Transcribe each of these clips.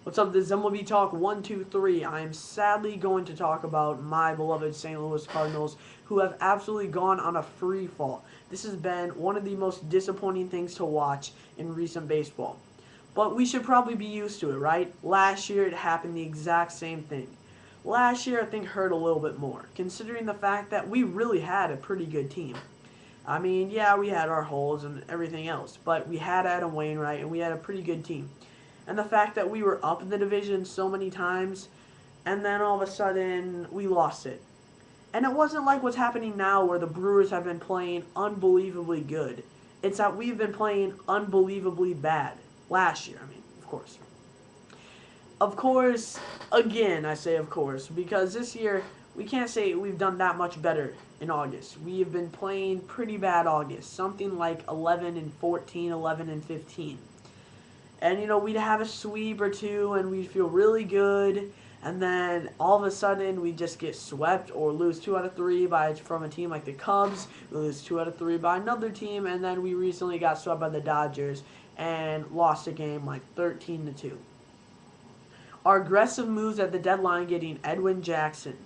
What's up? This is MLB Talk 123. I am sadly going to talk about my beloved St. Louis Cardinals, who have absolutely gone on a free fall. This has been one of the most disappointing things to watch in recent baseball. But we should probably be used to it, right? Last year it happened the exact same thing. Last year I think hurt a little bit more, considering the fact that we really had a pretty good team. I mean, yeah, we had our holes and everything else, but we had Adam Wainwright and we had a pretty good team. And the fact that we were up in the division so many times and then all of a sudden we lost it. And it wasn't like what's happening now where the Brewers have been playing unbelievably good. It's that we've been playing unbelievably bad. Last year, I mean, of course. Of course, again, I say of course, because this year we can't say we've done that much better in August. We have been playing pretty bad August, something like 11 and 14, 11 and 15. And we'd have a sweep or two and we'd feel really good, and then all of a sudden we just get swept or lose 2 out of 3 from a team like the Cubs. We lose 2 out of 3 by another team, and then we recently got swept by the Dodgers and lost a game like 13-2. Our aggressive moves at the deadline, getting Edwin Jackson,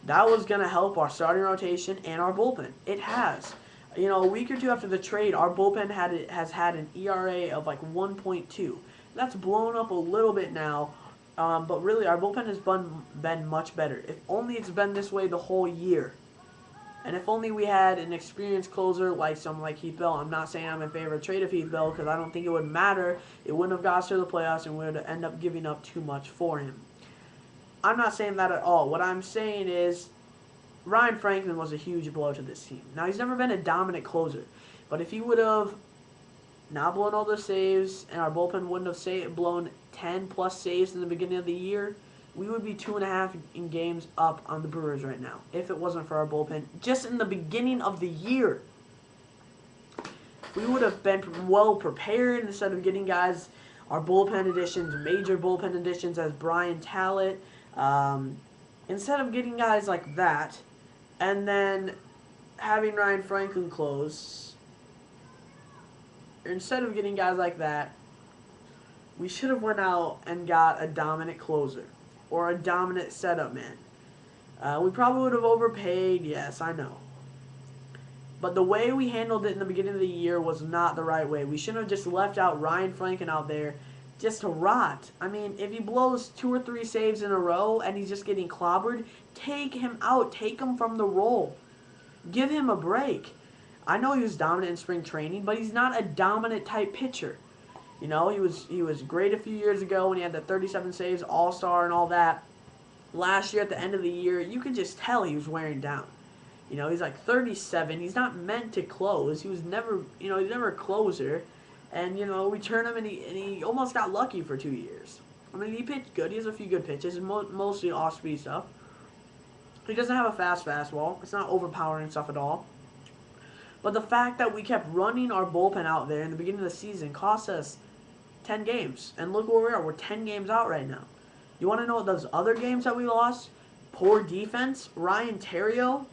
that was going to help our starting rotation and our bullpen. It has. A week or two after the trade, our bullpen has had an ERA of like 1.2. That's blown up a little bit now, but really our bullpen has been much better. If only it's been this way the whole year. And if only we had an experienced closer like someone like Heath Bell. I'm not saying I'm in favor of trade of Heath Bell because I don't think it would matter. It wouldn't have got us to the playoffs and we would end up giving up too much for him. I'm not saying that at all. What I'm saying is Ryan Franklin was a huge blow to this team. Now, he's never been a dominant closer, but if he would have not blown all the saves and our bullpen wouldn't have blown 10-plus saves in the beginning of the year, we would be 2.5 in games up on the Brewers right now if it wasn't for our bullpen. Just in the beginning of the year, we would have been well prepared instead of getting guys, our bullpen additions, major bullpen additions as Brian Talent. Instead of getting guys like that, and then having Ryan Franklin close, instead of getting guys like that, we should have went out and got a dominant closer or a dominant setup man. We probably would have overpaid, yes, I know. But the way we handled it in the beginning of the year was not the right way. We shouldn't have just left out Ryan Franklin out there just to rot. I mean, if he blows 2 or 3 saves in a row and he's just getting clobbered, take him out. Take him from the role. Give him a break. I know he was dominant in spring training, but he's not a dominant type pitcher. He was great a few years ago when he had the 37 saves, All-Star and all that. Last year at the end of the year, you could just tell he was wearing down. He's like 37. He's not meant to close. He was never, he's never a closer. And, we turned him and he almost got lucky for 2 years. I mean, he pitched good. He has a few good pitches, mostly off-speed stuff. He doesn't have a fast fastball. It's not overpowering stuff at all. But the fact that we kept running our bullpen out there in the beginning of the season cost us 10 games. And look where we are. We're 10 games out right now. You want to know what those other games that we lost? Poor defense. Ryan Theriot.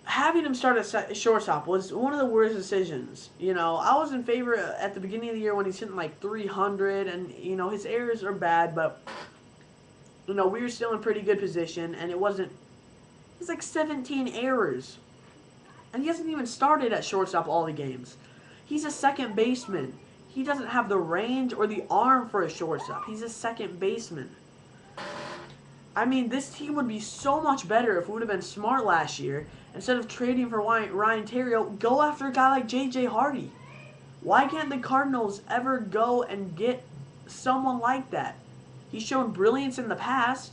Having him start at shortstop was one of the worst decisions. I was in favor at the beginning of the year when he's hitting like 300, and, his errors are bad, but, we were still in pretty good position, and it's like 17 errors. And he hasn't even started at shortstop all the games. He's a second baseman. He doesn't have the range or the arm for a shortstop. He's a second baseman. I mean, this team would be so much better if we would have been smart last year. Instead of trading for Ryan Theriot, go after a guy like J.J. Hardy. Why can't the Cardinals ever go and get someone like that? He's shown brilliance in the past.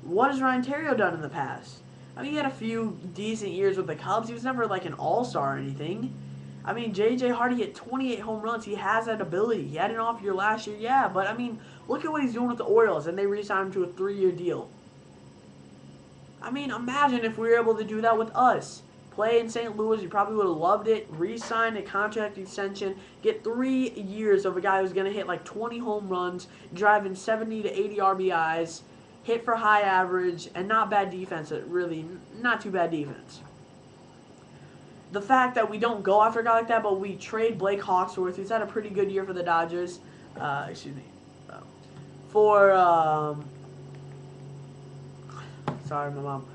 What has Ryan Theriot done in the past? I mean, he had a few decent years with the Cubs. He was never like an all-star or anything. I mean, J.J. Hardy hit 28 home runs. He has that ability. He had an off year last year, yeah. But, I mean, look at what he's doing with the Orioles, and they re-signed him to a 3-year deal. I mean, imagine if we were able to do that with us. Play in St. Louis, you probably would have loved it. Re-sign a contract extension. Get 3 years of a guy who's going to hit like 20 home runs, driving 70 to 80 RBIs, hit for high average, and not bad defense. Really, not too bad defense. The fact that we don't go after a guy like that, but we trade Blake Hawksworth, who's had a pretty good year for the Dodgers. Excuse me. Uh, for sorry, my mom.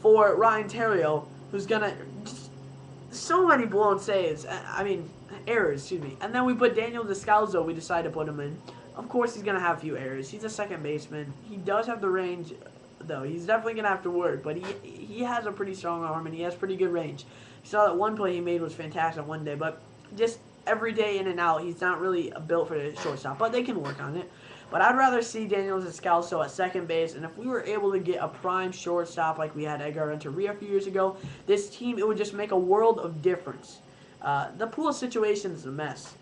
For Ryan Terrio, who's gonna just so many blown saves. I mean, errors. Excuse me. And then we put Daniel Descalzo. We decided to put him in. Of course, he's gonna have a few errors. He's a second baseman. He does have the range, though. He's definitely gonna have to work, but he has a pretty strong arm and he has pretty good range. You saw that one play he made was fantastic one day, but just every day in and out, he's not really built for the shortstop. But they can work on it. But I'd rather see Daniel Descalzo at second base, and if we were able to get a prime shortstop like we had Edgar Renteria a few years ago, this team, it would just make a world of difference. The pool situation is a mess.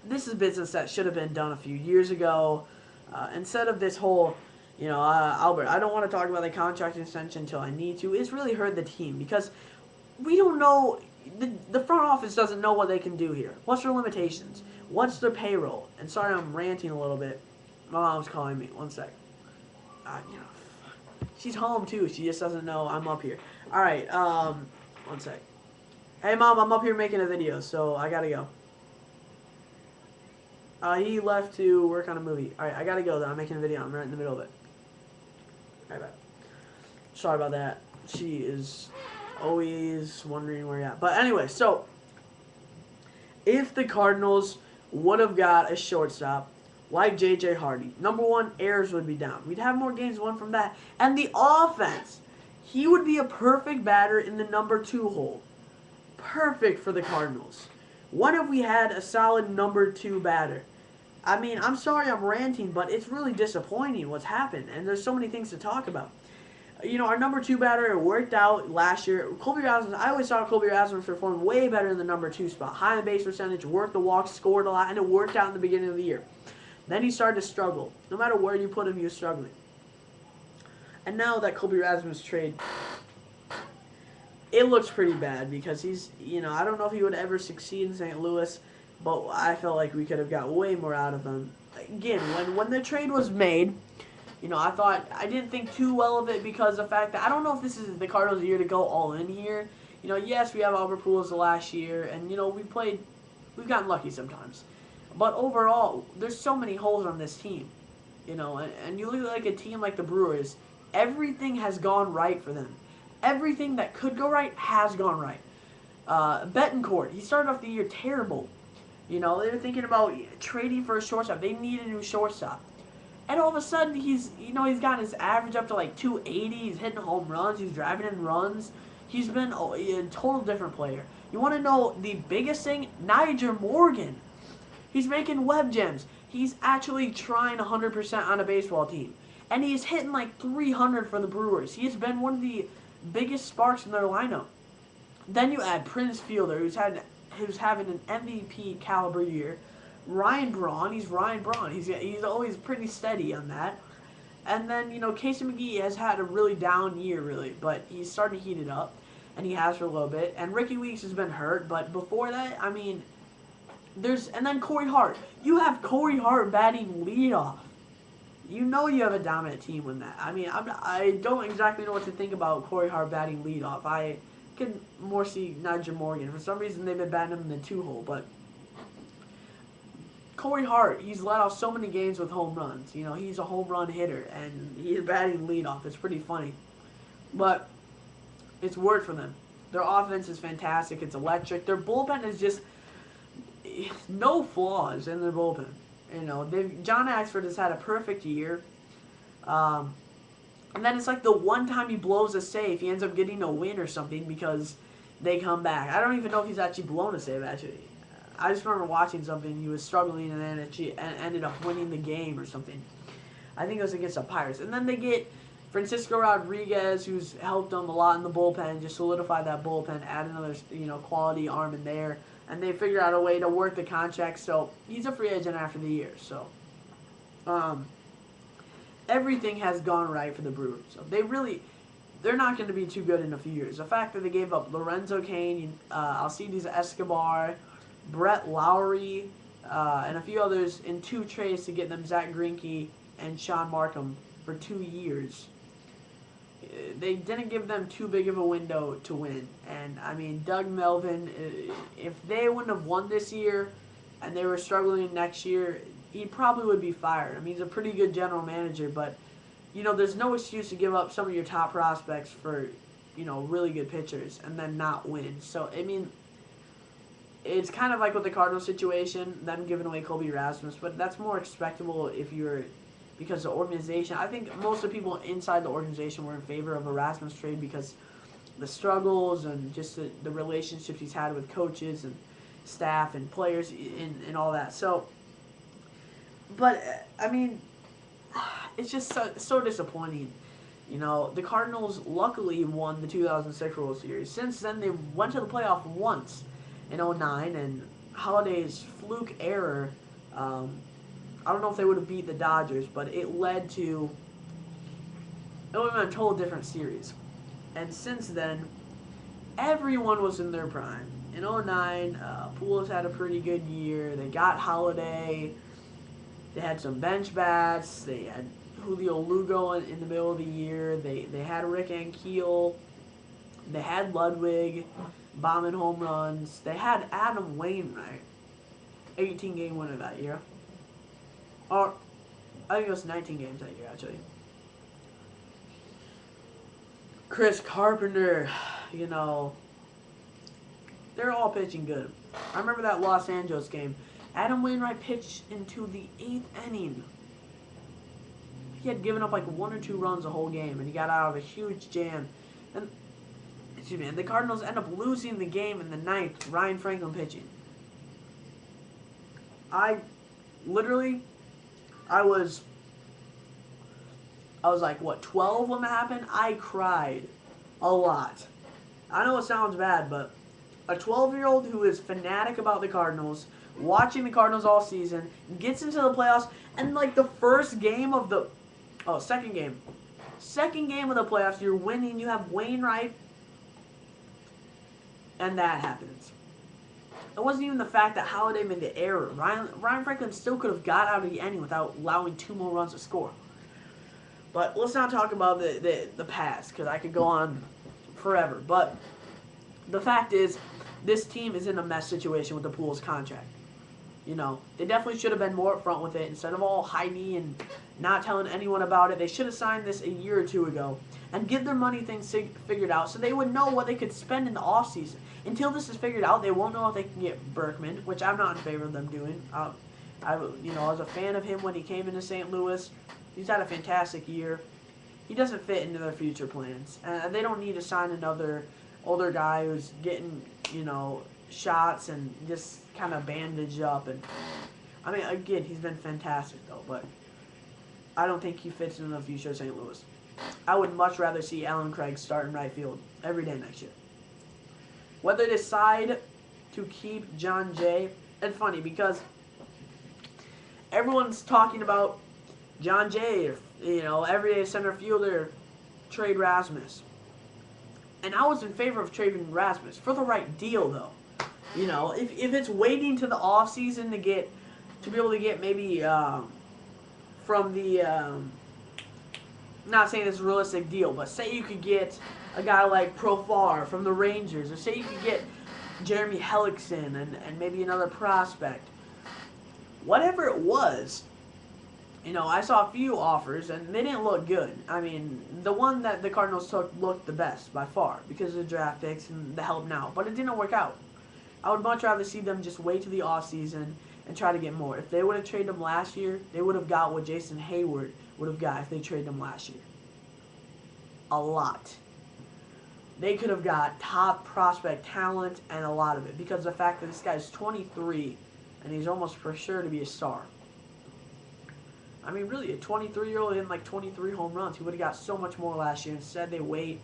This is business that should have been done a few years ago. Instead of this whole, Albert, I don't want to talk about the contract extension until I need to. It's really hurt the team because we don't know. The front office doesn't know what they can do here. What's their limitations? What's their payroll? And sorry, I'm ranting a little bit. My mom's calling me. One sec. She's home too. She just doesn't know I'm up here. All right. One sec. Hey, Mom, I'm up here making a video, so I gotta go. He left to work on a movie. All right, I gotta go though. I'm making a video. I'm right in the middle of it. All right, bye. Sorry about that. She is always wondering where you're at. But anyway, so if the Cardinals would have got a shortstop like J.J. Hardy, number one, errors would be down. We'd have more games won from that. And the offense, he would be a perfect batter in the number 2 hole. Perfect for the Cardinals. What if we had a solid number 2 batter? I mean, I'm sorry I'm ranting, but it's really disappointing what's happened. And there's so many things to talk about. Our number 2 batter, it worked out last year. Colby Rasmus, I always saw Colby Rasmus perform way better in the number 2 spot. High on base percentage, worked the walks, scored a lot, and it worked out in the beginning of the year. Then he started to struggle. No matter where you put him, he was struggling. And now that Colby Rasmus trade, it looks pretty bad because he's, I don't know if he would ever succeed in St. Louis, but I felt like we could have got way more out of him. Again, when the trade was made, I didn't think too well of it because of the fact that I don't know if this is the Cardinals' year to go all in here. Yes, we have Albert Pujols the last year, and we've gotten lucky sometimes. But overall, there's so many holes on this team, and you look at like a team like the Brewers, everything has gone right for them. Everything that could go right has gone right. Betancourt, he started off the year terrible. They were thinking about trading for a shortstop. They need a new shortstop. And all of a sudden, he's got his average up to like 280. He's hitting home runs. He's driving in runs. He's been a total different player. You want to know the biggest thing? Nyjer Morgan. He's making web gems. He's actually trying 100% on a baseball team. And he's hitting like 300 for the Brewers. He has been one of the biggest sparks in their lineup. Then you add Prince Fielder, who's having an MVP caliber year. Ryan Braun, he's Ryan Braun. He's always pretty steady on that. And then, Casey McGee has had a really down year, really. But he's starting to heat it up. And he has for a little bit. And Ricky Weeks has been hurt. But before that, I mean, and then Corey Hart. You have Corey Hart batting leadoff. You have a dominant team with that. I mean, I don't exactly know what to think about Corey Hart batting leadoff. I could more see Nyjer Morgan. For some reason, they've been batting him in the 2 hole. But Corey Hart, he's led off so many games with home runs. He's a home run hitter, and he's batting leadoff. It's pretty funny. But it's worked for them. Their offense is fantastic. It's electric. Their bullpen is just no flaws in their bullpen. John Axford has had a perfect year. And then it's like the one time he blows a save, he ends up getting a win or something because they come back. I don't even know if he's actually blown a save, actually. I just remember watching something. He was struggling and then ended up winning the game or something. I think it was against the Pirates. And then they get Francisco Rodriguez, who's helped them a lot in the bullpen, just solidify that bullpen, add another quality arm in there. And they figure out a way to work the contract. So he's a free agent after the year. So everything has gone right for the Brewers. So they're not going to be too good in a few years. The fact that they gave up Lorenzo Cain, Alcides Escobar, Brett Lowry, and a few others in 2 trades to get them Zach Greinke and Sean Markham for 2 years. They didn't give them too big of a window to win. And, I mean, Doug Melvin, if they wouldn't have won this year, and they were struggling next year, he probably would be fired. I mean, he's a pretty good general manager, but there's no excuse to give up some of your top prospects for, really good pitchers and then not win. So, I mean, it's kind of like with the Cardinals situation, them giving away Kobe Rasmus, but that's more expectable because the organization, I think most of the people inside the organization were in favor of a Rasmus trade because the struggles and just the relationships he's had with coaches and staff and players and all that. So, but, I mean, it's just so disappointing. The Cardinals luckily won the 2006 World Series. Since then, they went to the playoff once in 2009, and Holiday's fluke error, I don't know if they would have beat the Dodgers, but it would have been a total different series. And since then, everyone was in their prime. In 2009, Pujols had a pretty good year. They got Holiday. They had some bench bats. They had Julio Lugo in the middle of the year. They had Rick Ankiel. They had Ludwig bombing home runs. They had Adam Wainwright, 18-game winner that year. Or, I think it was 19 games that year, actually. Chris Carpenter, they're all pitching good. I remember that Los Angeles game. Adam Wainwright pitched into the 8th inning. He had given up like 1 or 2 runs the whole game, and he got out of a huge jam. And the Cardinals end up losing the game in the 9th. Ryan Franklin pitching. I was like, 12 when that happened? I cried a lot. I know it sounds bad, but a 12-year-old who is fanatic about the Cardinals, watching the Cardinals all season, gets into the playoffs, and like the second game of the playoffs, you're winning, you have Wainwright, and that happens. It wasn't even the fact that Holiday made the error. Ryan Franklin still could have got out of the inning without allowing 2 more runs to score. But let's not talk about the past, because I could go on forever. But the fact is, this team is in a mess situation with the Pujols contract. They definitely should have been more upfront with it. Instead of all hiding and not telling anyone about it, they should have signed this a year or 2 ago and get their money things figured out so they would know what they could spend in the offseason. Until this is figured out, they won't know if they can get Berkman, which I'm not in favor of them doing. I was a fan of him when he came into St. Louis. He's had a fantastic year. He doesn't fit into their future plans. They don't need to sign another older guy who's getting, shots and just kind of bandaged up. And I mean, again, he's been fantastic though, but I don't think he fits into the future of St. Louis. I would much rather see Alan Craig start in right field every day next year. Whether they decide to keep John Jay, it's funny because everyone's talking about John Jay, everyday center fielder, trade Rasmus. And I was in favor of trading Rasmus for the right deal, though. If it's waiting to the offseason to be able to get maybe from the, not saying it's a realistic deal, but say you could get a guy like Profar from the Rangers, or say you could get Jeremy Hellickson and maybe another prospect. Whatever it was, I saw a few offers, and they didn't look good. I mean, the one that the Cardinals took looked the best, by far, because of the draft picks and the help now. But it didn't work out. I would much rather see them just wait to the offseason and try to get more. If they would have traded him last year, they would have got what Jason Hayward would have got if they traded him last year. A lot. They could have got top prospect talent and a lot of it, because of the fact that this guy's 23 and he's almost for sure to be a star. I mean, really, a 23-year-old hitting like 23 home runs. He would have got so much more last year. Instead, they wait.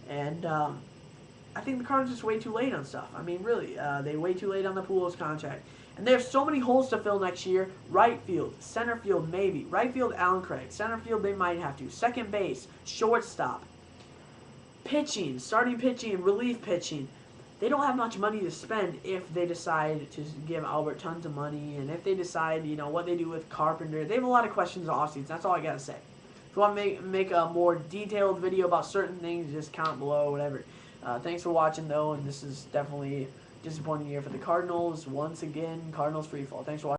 And I think the Cardinals just way too late on stuff. I mean, really, they way too late on the Pujols contract. And they have so many holes to fill next year. Right field, center field, maybe. Right field, Alan Craig. Center field, they might have to. Second base, shortstop. Pitching, starting pitching, relief pitching. They don't have much money to spend if they decide to give Albert tons of money, and if they decide, what they do with Carpenter. They have a lot of questions off season. That's all I gotta say. If you want to make a more detailed video about certain things, just comment below, whatever. Thanks for watching, though, and this is definitely Disappointing year for the Cardinals. Once again, Cardinals free fall. Thanks for watching.